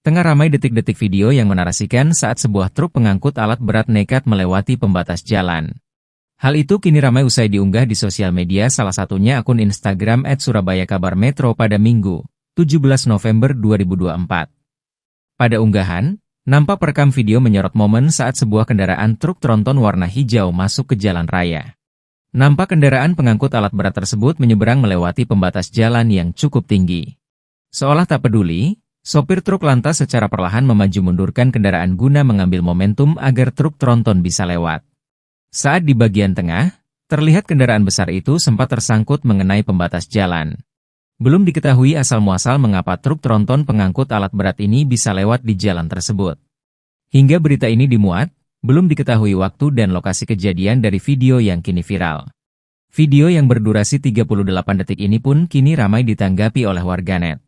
Tengah ramai detik-detik video yang menarasikan saat sebuah truk pengangkut alat berat nekat melewati pembatas jalan. Hal itu kini ramai usai diunggah di sosial media, salah satunya akun Instagram @SurabayaKabarMetro pada Minggu, 17 November 2024. Pada unggahan, nampak perekam video menyorot momen saat sebuah kendaraan truk tronton warna hijau masuk ke jalan raya. Nampak kendaraan pengangkut alat berat tersebut menyeberang melewati pembatas jalan yang cukup tinggi. Seolah tak peduli, sopir truk lantas secara perlahan memaju mundurkan kendaraan guna mengambil momentum agar truk tronton bisa lewat. Saat di bagian tengah, terlihat kendaraan besar itu sempat tersangkut mengenai pembatas jalan. Belum diketahui asal-muasal mengapa truk tronton pengangkut alat berat ini bisa lewat di jalan tersebut. Hingga berita ini dimuat, belum diketahui waktu dan lokasi kejadian dari video yang kini viral. Video yang berdurasi 38 detik ini pun kini ramai ditanggapi oleh warganet.